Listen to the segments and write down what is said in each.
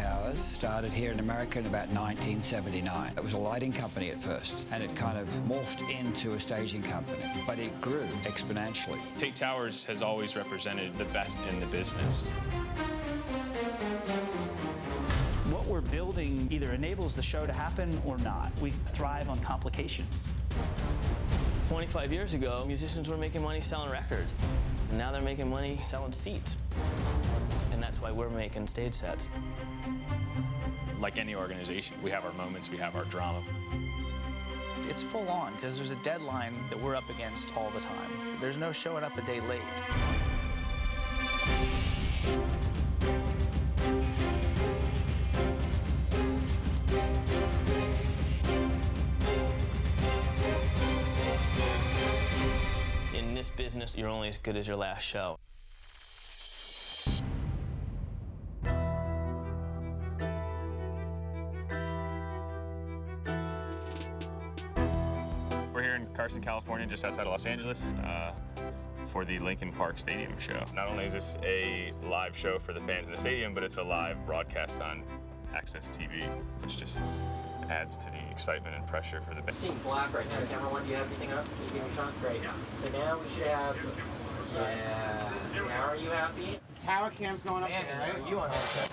Towers started here in America in about 1979. It was a lighting company at first, and it kind of morphed into a staging company, but it grew exponentially. Tait Towers has always represented the best in the business. What we're building either enables the show to happen or not. We thrive on complications. 25 years ago, musicians were making money selling records. And now they're making money selling seats. And that's why we're making stage sets. Like any organization, we have our moments, we have our drama. It's full on because there's a deadline that we're up against all the time. There's no showing up a day late. In this business, you're only as good as your last show. We're here in Carson, California, just outside of Los Angeles, for the Linkin Park Stadium show. Not only is this a live show for the fans in the stadium, but it's a live broadcast on Access TV, which just adds to the excitement and pressure for the band. Seeing black right now. Camera one, do you have anything up? Can you give me a shot? Great. Yeah. So now we should have. Yeah. Now are you happy? Tower cam's going up there, right? Are you on that?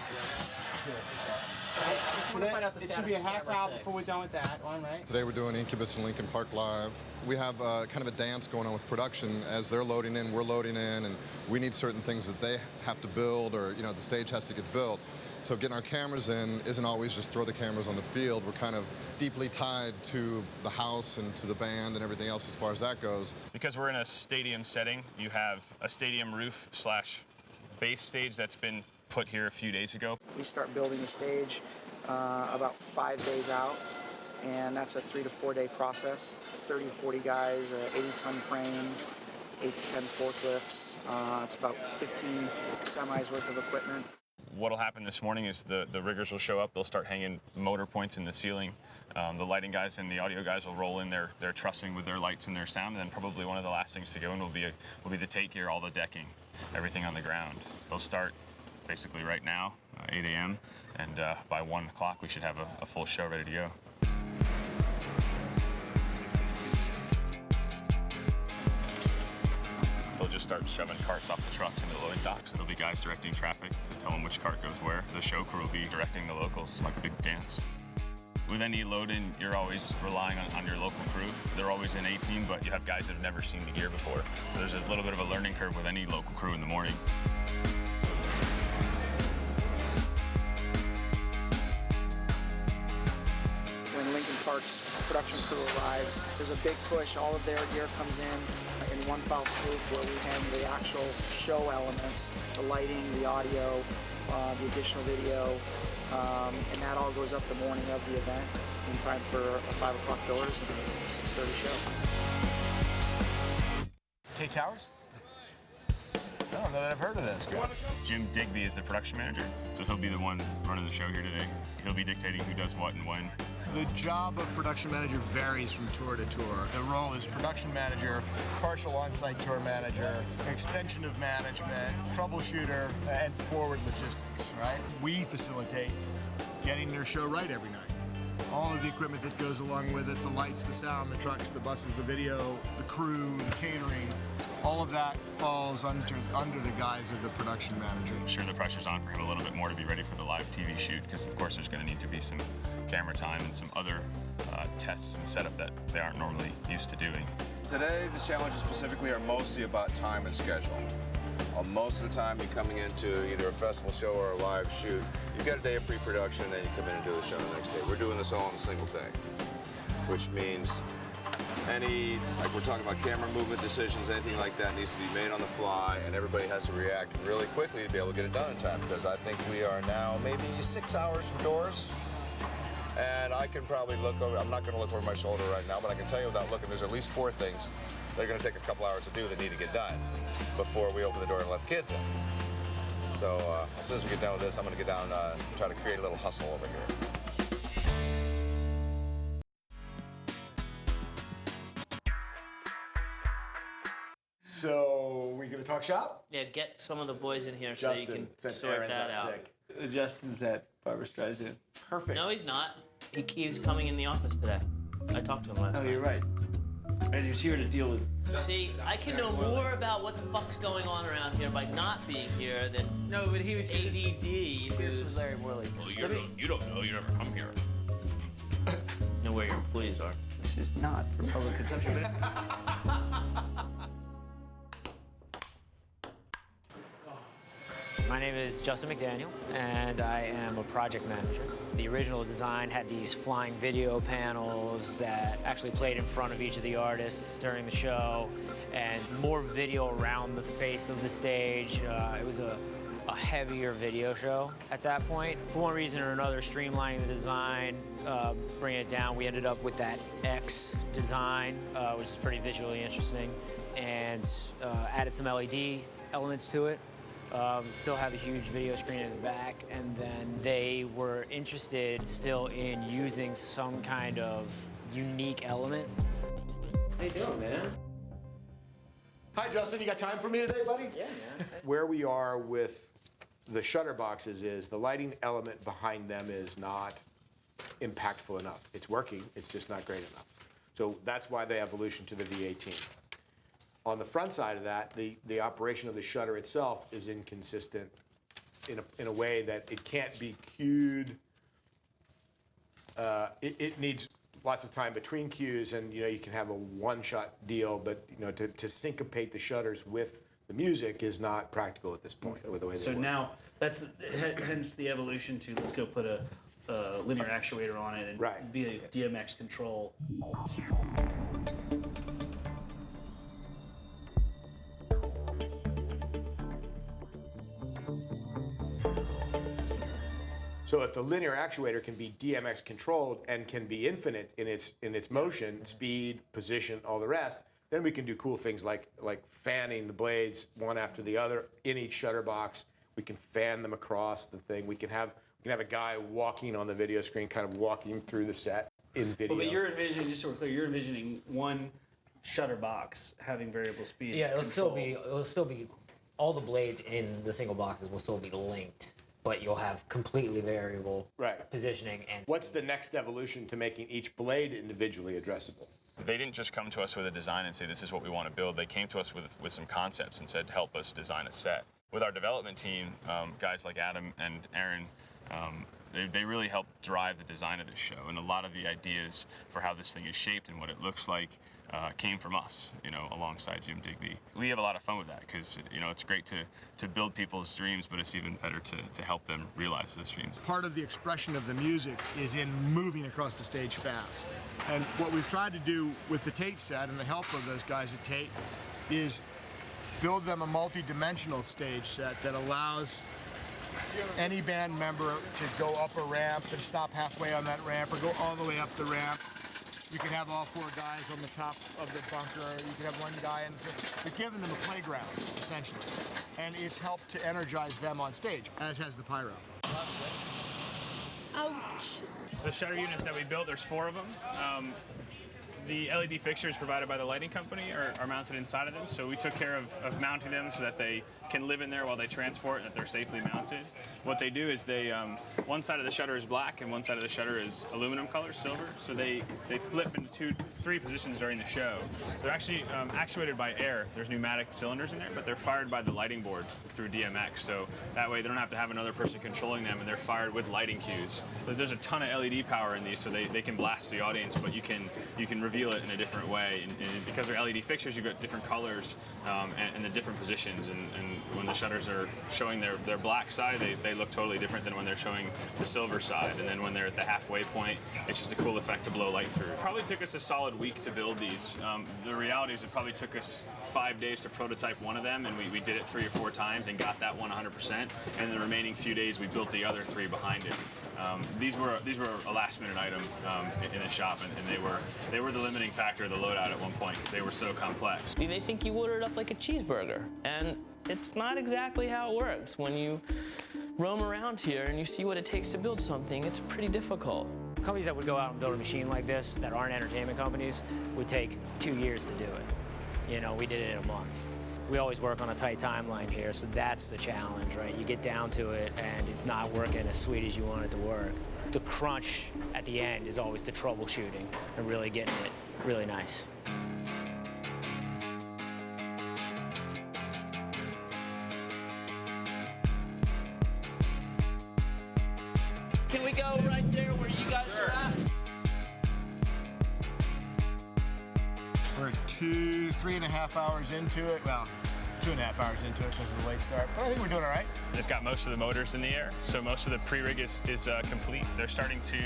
So it should be a half hour before we're done with that one, right? Today we're doing Incubus and Linkin Park Live. We have kind of a dance going on with production. As they're loading in, we're loading in, and we need certain things that they have to build, or the stage has to get built. So getting our cameras in isn't always just throw the cameras on the field. We're kind of deeply tied to the house and to the band and everything else as far as that goes. Because we're in a stadium setting, you have a stadium roof / base stage that's been put here a few days ago. We start building the stage about 5 days out, and that's a 3 to 4 day process. 30 to 40 guys, 80-ton crane, 8 to 10 forklifts. It's about 15 semis worth of equipment. What'll happen this morning is the riggers will show up. They'll start hanging motor points in the ceiling. The lighting guys and the audio guys will roll in their trussing with their lights and their sound. And then probably one of the last things to go in will be the Tait gear, all the decking, everything on the ground. They'll start basically right now, 8 a.m. And by 1 o'clock we should have a full show ready to go. They'll just start shoving carts off the trucks into the loading docks. There'll be guys directing traffic to tell them which cart goes where. The show crew will be directing the locals like a big dance. With any load-in, you're always relying on your local crew. They're always an A-team, but you have guys that have never seen the gear before. So there's a little bit of a learning curve with any local crew in the morning. When Linkin Park's production crew arrives, there's a big push. All of their gear comes in one foul swoop, where we handle the actual show elements, the lighting, the audio, the additional video, and that all goes up the morning of the event in time for a 5 o'clock doors and a 6:30 show. Tait Towers? I don't know that I've heard of this guy. Jim Digby is the production manager, so he'll be the one running the show here today. He'll be dictating who does what and when. The job of production manager varies from tour to tour. The role is production manager, partial on-site tour manager, extension of management, troubleshooter, and forward logistics, right? We facilitate getting their show right every night. All of the equipment that goes along with it, the lights, the sound, the trucks, the buses, the video, the crew, the catering, all of that falls under the guise of the production manager. I'm sure the pressure's on for him a little bit more to be ready for the live TV shoot, because of course there's going to need to be some camera time and some other tests and setup that they aren't normally used to doing. Today, the challenges specifically are mostly about time and schedule. Most of the time, you're coming into either a festival show or a live shoot. You've got a day of pre-production, and then you come in and do the show the next day. We're doing this all in a single day, which means like we're talking about camera movement decisions, anything like that needs to be made on the fly, and everybody has to react really quickly to be able to get it done in time, because I think we are now maybe 6 hours from doors. And I can probably look over, I'm not going to look over my shoulder right now, but I can tell you without looking, there's at least 4 things that are going to take a couple hours to do that need to get done before we open the door and let the kids in. So as soon as we get done with this, I'm going to get down and try to create a little hustle over here. So, we gonna talk shop? Yeah, get some of the boys in here Justin, so you can since sort Aaron's that out out. sick. Justin's at Barbra Streisand. Perfect. No, he's not. He's coming in the office today. I talked to him last night. Oh, you're right. And he's here to deal with... See, I can know more about what the fuck's going on around here by not being here than No, but he was here. ADD, who's... Larry Worley. Well, you don't know. You never come here. Know where your employees are. This is not for public consumption. My name is Justin McDaniel, and I am a project manager. The original design had these flying video panels that actually played in front of each of the artists during the show, and more video around the face of the stage. It was a heavier video show at that point. For one reason or another, streamlining the design, bringing it down, we ended up with that X design, which is pretty visually interesting, and added some LED elements to it. Still have a huge video screen in the back, and then they were interested still in using some kind of unique element. How you doing, man? Hi, Justin. You got time for me today, buddy? Yeah, man. Where we are with the shutter boxes is the lighting element behind them is not impactful enough. It's working, it's just not great enough. So that's why they evolution to the V18. On the front side of that, the operation of the shutter itself is inconsistent in a way that it can't be cued. It needs lots of time between cues, and you can have a one-shot deal, but to syncopate the shutters with the music is not practical at this point with the way they So work. now, that's hence the evolution to let's go put a linear actuator on it and be a DMX control. So if the linear actuator can be DMX controlled and can be infinite in its motion, speed, position, all the rest, then we can do cool things like fanning the blades one after the other in each shutter box. We can fan them across the thing. We can have a guy walking on the video screen, kind of walking through the set in video. Well, but you're envisioning, just so we're clear, you're envisioning one shutter box having variable speed. Yeah, it'll control. still be all the blades in the single boxes will still be linked, but you'll have completely variable positioning and What's the next evolution to making each blade individually addressable? They didn't just come to us with a design and say, this is what we want to build. They came to us with some concepts and said, help us design a set. With our development team, guys like Adam and Aaron, they really helped drive the design of this show. And a lot of the ideas for how this thing is shaped and what it looks like came from us, alongside Jim Digby. We have a lot of fun with that because, it's great to build people's dreams, but it's even better to help them realize those dreams. Part of the expression of the music is in moving across the stage fast. And what we've tried to do with the Tait set and the help of those guys at Tait is build them a multi-dimensional stage set that allows any band member to go up a ramp and stop halfway on that ramp or go all the way up the ramp. You can have all four guys on the top of the bunker. You can have one guy in the... We're giving them a playground, essentially. And it's helped to energize them on stage, as has the pyro. Ouch! The shutter units that we built, there's 4 of them. The LED fixtures provided by the lighting company are mounted inside of them, so we took care of mounting them so that they can live in there while they transport and that they're safely mounted. What they do is they, one side of the shutter is black and one side of the shutter is aluminum color, silver, so they flip into 3 positions during the show. They're actually actuated by air. There's pneumatic cylinders in there, but they're fired by the lighting board through DMX, so that way they don't have to have another person controlling them, and they're fired with lighting cues. But there's a ton of LED power in these, so they can blast the audience, but you can reveal it in a different way, and because they're LED fixtures, you've got different colors and the different positions, and when the shutters are showing their black side, they look totally different than when they're showing the silver side, and then when they're at the halfway point, it's just a cool effect to blow light through. It probably took us a solid week to build these. The reality is it probably took us 5 days to prototype one of them, and we did it 3 or 4 times and got that one 100%, and the remaining few days we built the other 3 behind it. These were a last-minute item in the shop, and they were the limiting factor of the loadout at one point because they were so complex. You may think you ordered up like a cheeseburger, and it's not exactly how it works. When you roam around here and you see what it takes to build something, it's pretty difficult. Companies that would go out and build a machine like this that aren't entertainment companies would take 2 years to do it. We did it in a month. We always work on a tight timeline here, so that's the challenge, right? You get down to it, and it's not working as sweet as you want it to work. The crunch at the end is always the troubleshooting and really getting it really nice. Can we go right there where you guys are at? We're 3.5 hours into it. Well, 2.5 hours into it because of the late start, but I think we're doing all right. They've got most of the motors in the air, so most of the pre-rig is complete. They're starting to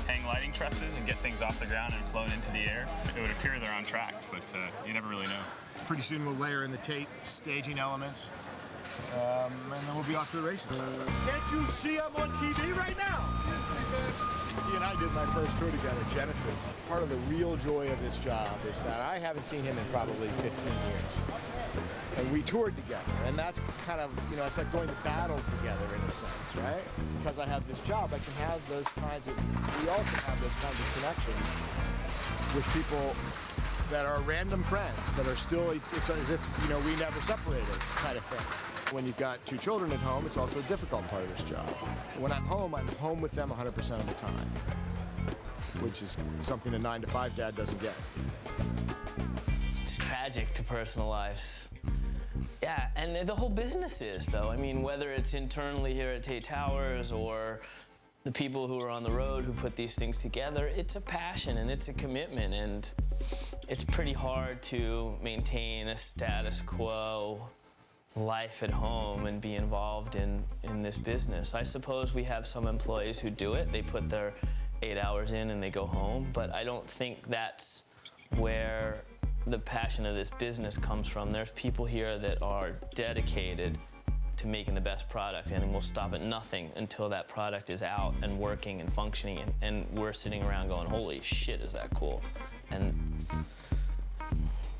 hang lighting trusses and get things off the ground and flown into the air. It would appear they're on track, but you never really know. Pretty soon we'll layer in the Tait staging elements, and then we'll be off to the races. Can't you see I'm on TV right now? He and I did my first tour together, Genesis. Part of the real joy of this job is that I haven't seen him in probably 15 years. And we toured together, and that's kind of, you know, it's like going to battle together in a sense, right? Because I have this job, I can have those kinds of, we all can have those kinds of connections with people that are random friends, that are still, it's as if, you know, we never separated kind of thing. When you've got 2 children at home, it's also a difficult part of this job. When I'm home with them 100% of the time, which is something a 9-to-5 dad doesn't get. It's tragic to personal lives. Yeah, and the whole business is, though. I mean, whether it's internally here at Tait Towers or the people who are on the road who put these things together, it's a passion and it's a commitment, and it's pretty hard to maintain a status quo life at home and be involved in this business. I suppose we have some employees who do it. They put their 8 hours in and they go home, but I don't think that's where the passion of this business comes from. There's people here that are dedicated to making the best product, and will stop at nothing until that product is out and working and functioning, and we're sitting around going, holy shit, is that cool? And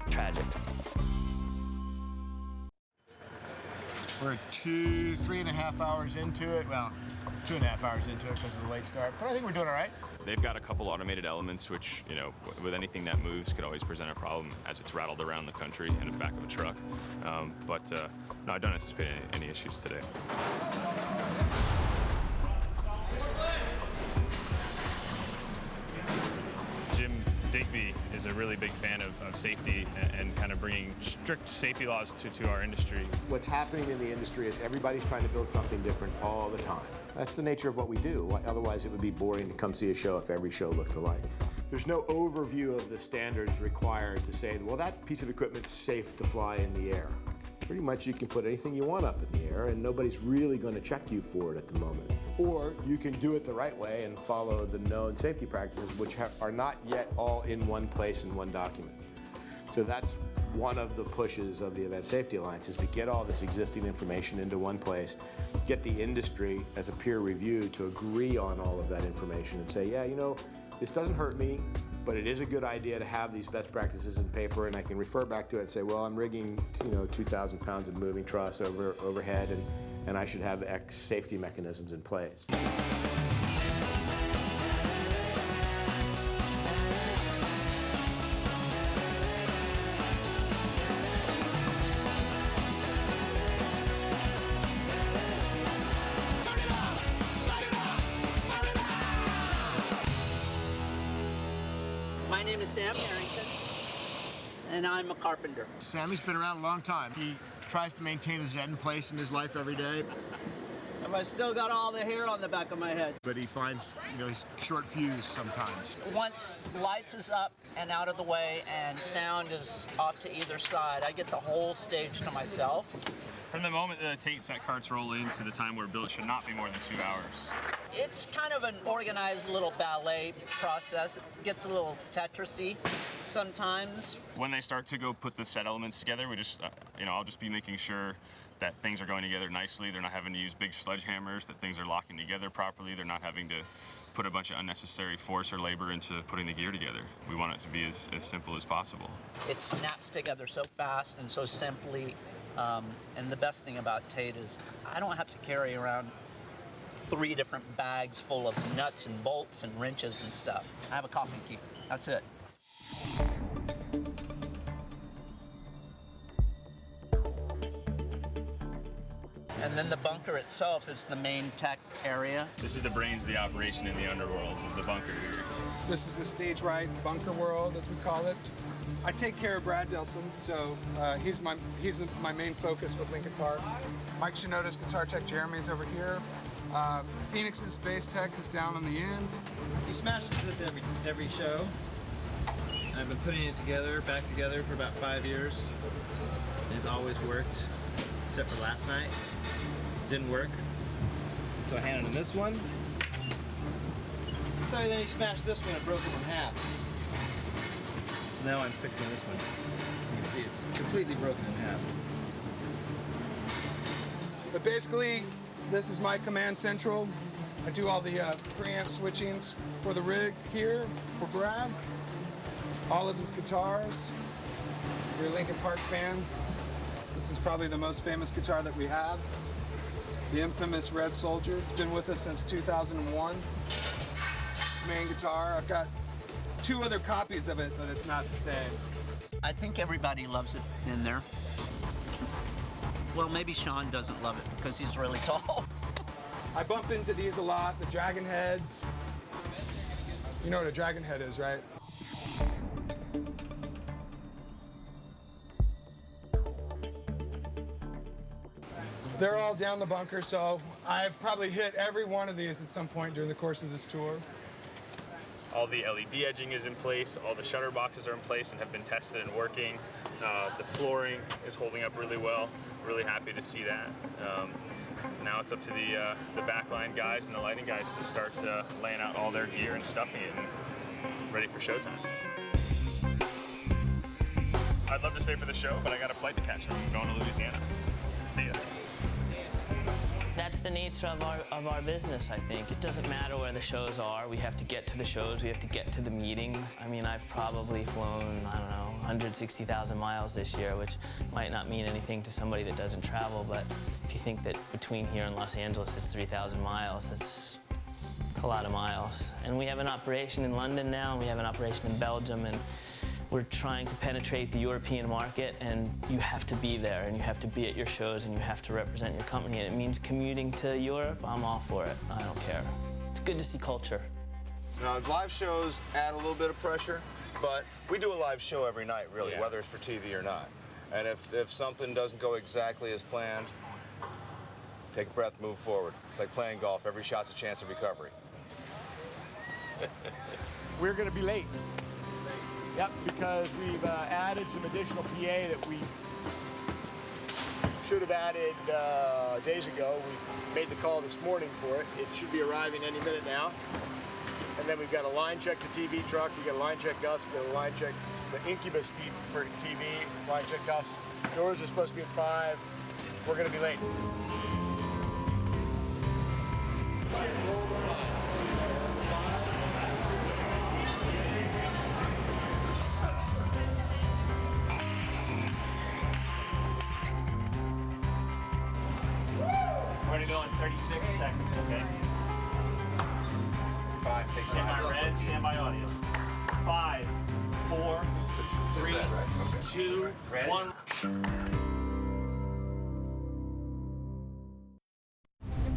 tragic. We're 3.5 hours into it. Well, 2.5 hours into it because of the late start, but I think we're doing all right. They've got a couple automated elements which, you know, with anything that moves could always present a problem as it's rattled around the country in the back of a truck. No, I don't anticipate any issues today. Jim Digby is a really big fan of safety and kind of bringing strict safety laws to our industry. What's happening in the industry is everybody's trying to build something different all the time. That's the nature of what we do. Otherwise, it would be boring to come see a show if every show looked alike. There's no overview of the standards required to say, well, that piece of equipment's safe to fly in the air. Pretty much you can put anything you want up in the air and nobody's really going to check you for it at the moment. Or you can do it the right way and follow the known safety practices, which are not yet all in one place in one document. So that's one of the pushes of the Event Safety Alliance, is to get all this existing information into one place, get the industry as a peer review to agree on all of that information and say, yeah, you know, this doesn't hurt me, but it is a good idea to have these best practices in paper, and I can refer back to it and say, well, I'm rigging, you know, 2,000 pounds of moving truss overhead, and I should have X safety mechanisms in place. My name is Sam Harrington, and I'm a carpenter. Sammy's been around a long time. He tries to maintain a Zen place in his life every day. And I've still got all the hair on the back of my head. But he finds, you know, he's short fused sometimes. Once lights is up and out of the way and sound is off to either side, I get the whole stage to myself. From the moment the Tait set carts roll in to the time we're built should not be more than 2 hours. It's kind of an organized little ballet process. It gets a little Tetris-y sometimes. When they start to go put the set elements together, we just, you know, I'll just be making sure that things are going together nicely. They're not having to use big sledgehammers, that things are locking together properly. They're not having to put a bunch of unnecessary force or labor into putting the gear together. We want it to be as simple as possible. It snaps together so fast and so simply. And the best thing about Tait is I don't have to carry around 3 different bags full of nuts and bolts and wrenches and stuff. I have a coffee key. That's it. And then the bunker itself is the main tech area. This is the brains of the operation in the underworld, of the bunker here. This is the stage right bunker world, as we call it. I take care of Brad Delson, so he's my main focus with Linkin Park. Mike Shinoda's guitar tech, Jeremy's over here. Phoenix's bass tech is down on the end. He smashes this every show. And I've been putting it back together for about 5 years. It has always worked, except for last night. Didn't work. So I handed him this one. So then he smashed this one and broke it in half. So now I'm fixing this one. You can see it's completely broken in half. But basically, this is my command central. I do all the preamp switchings for the rig here for Brad. All of his guitars. If you're a Linkin Park fan, this is probably the most famous guitar that we have. The infamous Red Soldier. It's been with us since 2001. Main guitar. I've got 2 other copies of it, but it's not the same. I think everybody loves it in there. Well, maybe Sean doesn't love it because he's really tall. I bump into these a lot, the Dragon Heads. You know what a Dragon Head is, right? They're all down the bunker, so I've probably hit every one of these at some point during the course of this tour. All the LED edging is in place, all the shutter boxes are in place and have been tested and working. The flooring is holding up really well. Really happy to see that. Now it's up to the backline guys and the lighting guys to start laying out all their gear and stuffing it and ready for showtime. I'd love to stay for the show, but I got a flight to catch. I'm going to Louisiana. See ya. That's the nature of our business, I think. It doesn't matter where the shows are. We have to get to the shows. We have to get to the meetings. I mean, I've probably flown, I don't know, 160,000 miles this year, which might not mean anything to somebody that doesn't travel, but if you think that between here and Los Angeles it's 3,000 miles, that's a lot of miles. And we have an operation in London now, and we have an operation in Belgium, and we're trying to penetrate the European market, and you have to be there, and you have to be at your shows, and you have to represent your company, and it means commuting to Europe. I'm all for it. I don't care. It's good to see culture. Now, live shows add a little bit of pressure, but we do a live show every night, really, whether it's for TV or not. And if something doesn't go exactly as planned, take a breath, move forward. It's like playing golf. Every shot's a chance of recovery. We're going to be late. Yep, because we've added some additional PA that we should have added days ago. We made the call this morning for it. It should be arriving any minute now. And then we've got a line check the TV truck. We got a line check Gus. We got a line check the Incubus for TV. Line check Gus. Doors are supposed to be at 5. We're going to be late. We're gonna go in 36 seconds, okay? 5, take Stand by red, stand by audio. 5, 4, 3, 2, 1.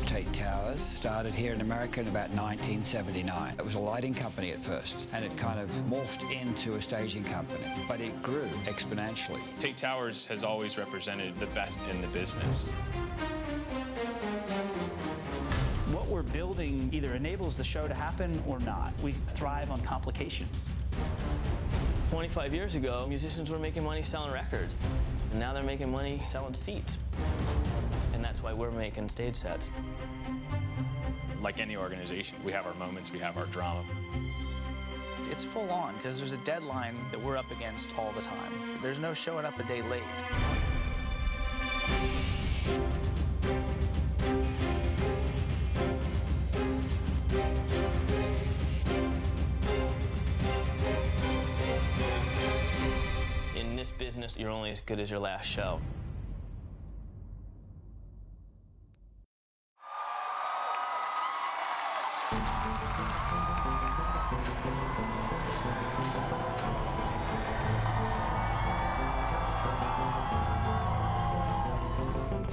Tait Towers started here in America in about 1979. It was a lighting company at first, and it kind of morphed into a staging company, but it grew exponentially. Tait Towers has always represented the best in the business. What we're building either enables the show to happen or not. We thrive on complications. 25 years ago, musicians were making money selling records. And now they're making money selling seats. And that's why we're making stage sets. Like any organization, we have our moments, we have our drama. It's full on because there's a deadline that we're up against all the time. There's no showing up a day late. In this business, you're only as good as your last show.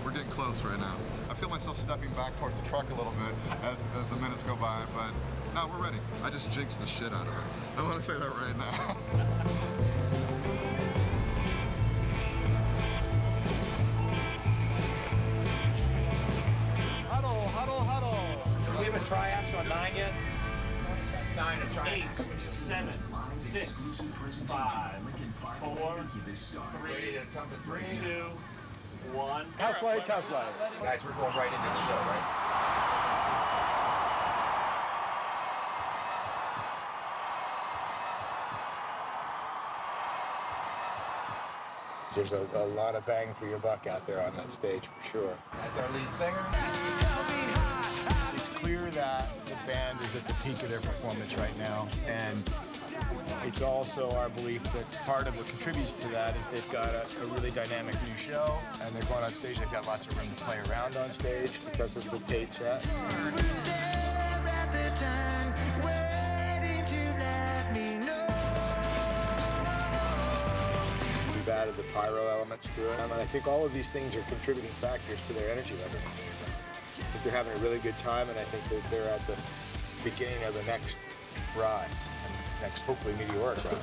We're getting close right now. I feel myself stepping back towards the truck a little bit as the minutes go by, but no, we're ready. I just jinxed the shit out of it. I want to say that right now. Do we have a triax on 9 yet? 9 a triax. 8, 7, 6, 5, 4, 3, 2, 1. House lights, house lights. Guys, we're going right into the show, right? There's a lot of bang for your buck out there on that stage, for sure. As our lead singer. It's clear that the band is at the peak of their performance right now, and it's also our belief that part of what contributes to that is they've got a really dynamic new show, and they're going on stage. They've got lots of room to play around on stage because of the Tait set. We've added the pyro elements to it, and I think all of these things are contributing factors to their energy level. I think they're having a really good time, and I think that they're at the beginning of the next rise, and next, hopefully, meteoric rise.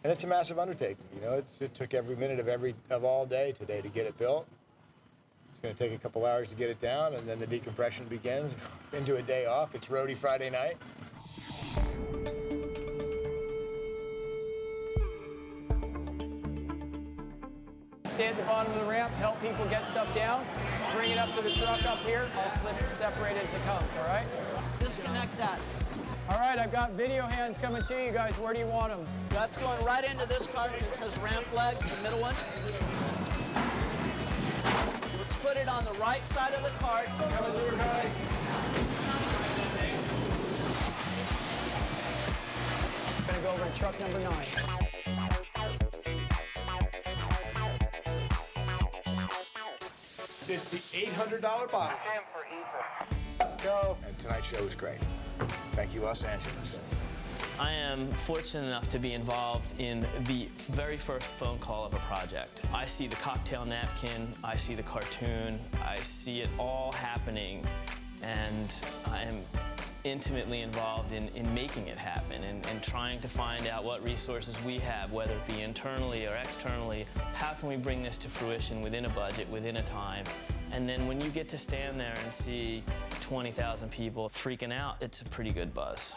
And it's a massive undertaking, you know. It took every minute of all day today to get it built. It's going to take a couple hours to get it down, and then the decompression begins into a day off. It's roadie Friday night. Stay at the bottom of the ramp, help people get stuff down, bring it up to the truck up here. I'll separate as it comes, all right? Disconnect that. All right, I've got video hands coming to you guys. Where do you want them? That's going right into this cart that says ramp leg, the middle one. Let's put it on the right side of the cart. Coming through, guys. I'm gonna go over to truck number 9. It's the $800 bottle. Go. And tonight's show was great. Thank you, Los Angeles. I am fortunate enough to be involved in the very first phone call of a project. I see the cocktail napkin, I see the cartoon, I see it all happening, and I am intimately involved in making it happen and trying to find out what resources we have, whether it be internally or externally. How can we bring this to fruition within a budget, within a time? And then when you get to stand there and see 20,000 people freaking out, it's a pretty good buzz.